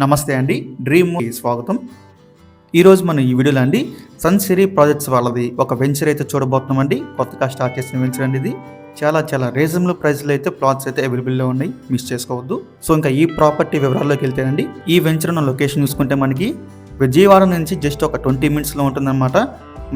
నమస్తే అండి, డ్రీమ్ స్వాగతం. ఈరోజు మనం ఈ వీడియోలో అండి సన్సిరీ ప్రాజెక్ట్స్ వాళ్ళది ఒక వెంచర్ అయితే చూడబోతున్నామండి. కొత్తగా స్టార్ట్ చేసిన వెంచర్ అండి ఇది. చాలా రీజనబుల్ ప్రైస్లో అయితే ప్లాట్స్ అయితే అవైలబుల్లో ఉన్నాయి, మిస్ చేసుకోవద్దు. సో ఇంకా ఈ ప్రాపర్టీ వివరాల్లోకి వెళ్తేనండి, ఈ వెంచర్ ఉన్న లొకేషన్ చూసుకుంటే మనకి విజయవాడ నుంచి జస్ట్ ఒక 20 minutesలో ఉంటుందన్నమాట.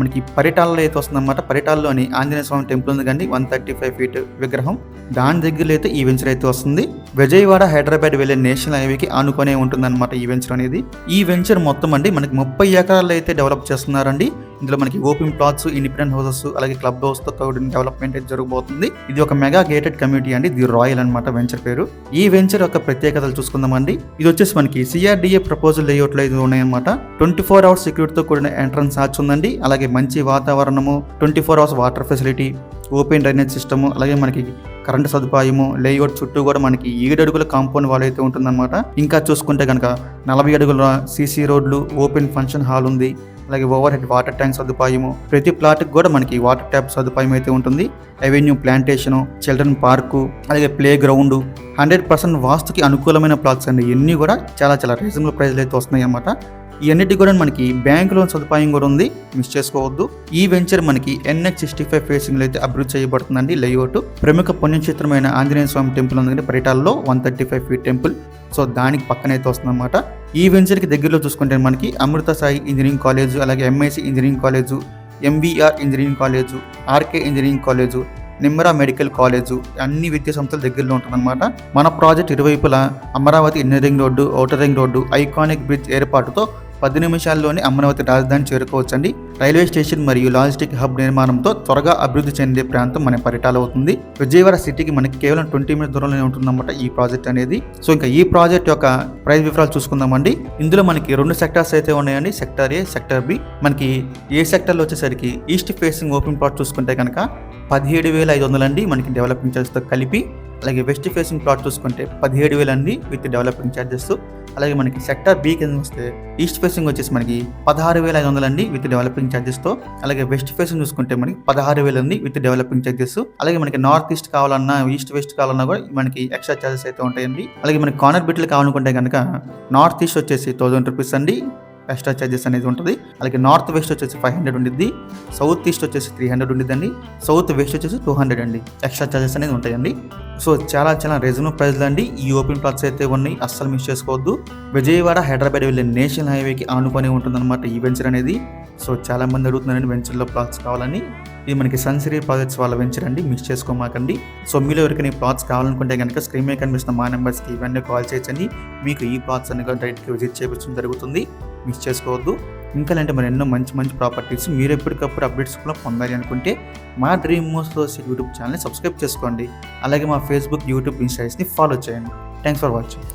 మనకి పరిటాలలో అయితే వస్తుందన్నమాట. పరిటాల్లోని ఆంజనేయ స్వామి టెంపుల్ ఉంది కానీ 135 feet విగ్రహం, దాని దగ్గరలో అయితే ఈ వెంచర్ అయితే వస్తుంది. విజయవాడ హైదరాబాద్ వెళ్ళే నేషనల్ హైవేకి ఆనుకొనే ఉంటుందన్నమాట ఈ వెంచర్ అనేది. ఈ వెంచర్ మొత్తం అండి మనకి 30 acres అయితే డెవలప్ చేస్తున్నారండి. ఇందులో మనకి ఓపెన్ ప్లాట్స్, ఇండిపెండెంట్ హౌసెస్, అలాగే క్లబ్ హౌస్ తో కూడిన డెవలప్మెంట్ అయితే జరగబోతుంది. ఇది ఒక మెగా గేటెడ్ కమ్యూనిటీ అండి, ది రాయల్ అనమాట వెంచర్ పేరు. ఈ వెంచర్ యొక్క ప్రత్యేకతలు చూసుకుందామండి. ఇది వచ్చేసి మనకి CRDA ప్రపోజల్ లేఅవుట్ లో ఇది ఉన్నాయన్నమాట. 24 hours సెక్యూరిటీతో కూడిన ఎంట్రన్స్ ఆర్చ్ ఉందండి. అలాగే మంచి వాతావరణము, 24 hours water facility, open drainage system, అలాగే మనకి కరెంట్ సదుపాయము, లేఅవుట్ చుట్టూ కూడా మనకి 7 అడుగుల కాంపౌండ్ వాల్ అయితే ఉంటుందన్నమాట. ఇంకా చూసుకుంటే కనుక 40 అడుగుల CC రోడ్లు, ఓపెన్ ఫంక్షన్ హాల్ ఉంది, అలాగే ఓవర్ హెడ్ వాటర్ ట్యాంక్ సదుపాయము, ప్రతి ప్లాట్కి కూడా మనకి వాటర్ ట్యాప్ సదుపాయం అయితే ఉంటుంది. అవెన్యూ ప్లాంటేషను, చిల్డ్రన్ పార్కు, అలాగే ప్లే గ్రౌండ్, 100% వాస్తుకి అనుకూలమైన ప్లాట్స్ అండి. ఇవన్నీ కూడా చాలా రీజనబుల్ ప్రైస్లు అయితే వస్తున్నాయి అన్నమాట. ఇవన్నిటి కూడా మనకి బ్యాంక్ లోన్ సదుపాయం కూడా ఉంది, మిస్ చేసుకోవద్దు. ఈ వెంచర్ మనకి NH65 ఫేసింగ్ అయితే అభివృద్ధి చేయబడుతుందండి లేఅవుట్. ప్రముఖ పుణ్యక్షేత్రమైన ఆంజనేయ స్వామి టెంపుల్ ఉంది పరిటాల్లో, 135 feet టెంపుల్. సో దానికి పక్కనైతే వస్తుందన్నమాట. ఈ వెంచర్కి దగ్గరలో చూసుకుంటే మనకి అమృత సాయి ఇంజనీరింగ్ కాలేజ్, అలాగే MIC engineering college, MVR engineering college, RK engineering college, Nimra medical college, అన్ని విద్యా సంస్థల దగ్గరలో ఉంటుందన్నమాట. మన ప్రాజెక్ట్ ఇరువైపులా Amaravati engineering road, outer ring road, iconic bridge ఏర్పాటుతో 10 నిమిషాల్లోనే అమరావతి రాజధాని చేరుకోవచ్చండి. రైల్వే స్టేషన్ మరియు లాజిస్టిక్ హబ్ నిర్మాణంతో త్వరగా అభివృద్ధి చెందే ప్రాంతం మన పరిటాల అవుతుంది. విజయవాడ సిటీకి మనకి కేవలం 20 minutes దూరంలోనే ఉంటుందన్నమాట ఈ ప్రాజెక్ట్ అనేది. సో ఇంకా ఈ ప్రాజెక్ట్ యొక్క ప్రైస్ వివరాలు చూసుకుందామండి. ఇందులో మనకి 2 sectors అయితే ఉన్నాయండి, సెక్టర్ A, సెక్టర్ B. మనకి ఏ సెక్టర్లో వచ్చేసరికి ఈస్ట్ ఫేసింగ్ ఓపెన్ ప్లాట్ చూసుకుంటే కనుక 17,500 అండి మనకి డెవలపింగ్ ఛార్జెస్తో కలిపి. అలాగే వెస్ట్ ఫేసింగ్ ప్లాట్ చూసుకుంటే 17,000 అండి విత్ డెవలపింగ్ ఛార్జెస్. అలాగే మనకి సెక్టర్ B కింద వస్తే ఈస్ట్ ఫేసింగ్ వచ్చేసి మనకి 16,500 అండి విత్ డెవలపింగ్ ఛార్జెస్తో. అలాగే వెస్ట్ ఫేసింగ్ చూసుకుంటే మనకి 16,000 అండి విత్ డెవలపింగ్ ఛార్జెస్. అలాగే మనకి నార్త్ ఈస్ట్ కావాలన్నా, ఈస్ట్ వెస్ట్ కావాలన్నా కూడా మనకి ఎక్స్ట్రా ఛార్జెస్ అయితే ఉంటాయండి. అలాగే మనకి కార్నర్ బిట్లు కావాలనుకుంటే కనుక నార్త్ ఈస్ట్ వచ్చేసి 1000 రూపీస్ అండి ఎక్స్ట్రా ఛార్జెస్ అనేది ఉంటుంది. అలాగే నార్త్ వెస్ట్ వచ్చేసి 500 ఉండిద్ది, సౌత్ ఈస్ట్ వచ్చేసి 300 ఉండిద్దండి, సౌత్ వెస్ట్ వచ్చేసి 200 అండి ఎక్స్ట్రా ఛార్జెస్ అనేది ఉంటాయండి. సో చాలా రీజనబుల్ ప్రైస్లు అండి ఈ ఓపెన్ ప్లాట్స్ అయితే ఉన్నాయి, అస్సలు మిస్ చేసుకోవద్దు. విజయవాడ హైదరాబాద్ వెళ్ళే నేషనల్ హైవేకి ఆనుకొని ఉంటుందన్నమాట ఈ వెంచర్ అనేది. సో చాలా మంది అడుగుతున్నారండి వెంచర్లో ప్లాట్స్ కావాలని. ఇది మనకి సన్సిరీ ప్రాజెక్ట్స్ వాళ్ళ వెంచర్ అండి, మిస్ చేసుకోమాకండి. సో మీలో ఎవరికైనా ప్లాట్స్ కావాలనుకుంటే కనుక స్క్రీన్ మీద కనిపిస్తున్న మా నెంబర్స్కి ఇవన్నీ కాల్ చేయొచ్చండి. మీకు ఈ ప్లాట్స్ అన్ని డైరెక్ట్గా విజిట్ చేయించడం జరుగుతుంది, మిస్ చేసుకోవద్దు. ఇంకా అంటే మరి ఎన్నో మంచి ప్రాపర్టీస్ మీరు ఎప్పటికప్పుడు అప్డేట్స్ కూడా పొందాలి అనుకుంటే మా డ్రీమ్ మోస్ యూట్యూబ్ ఛానల్ని సబ్స్క్రైబ్ చేసుకోండి. అలాగే మా Facebook, YouTube, Instaని ఫాలో చేయండి. Thanks for watching.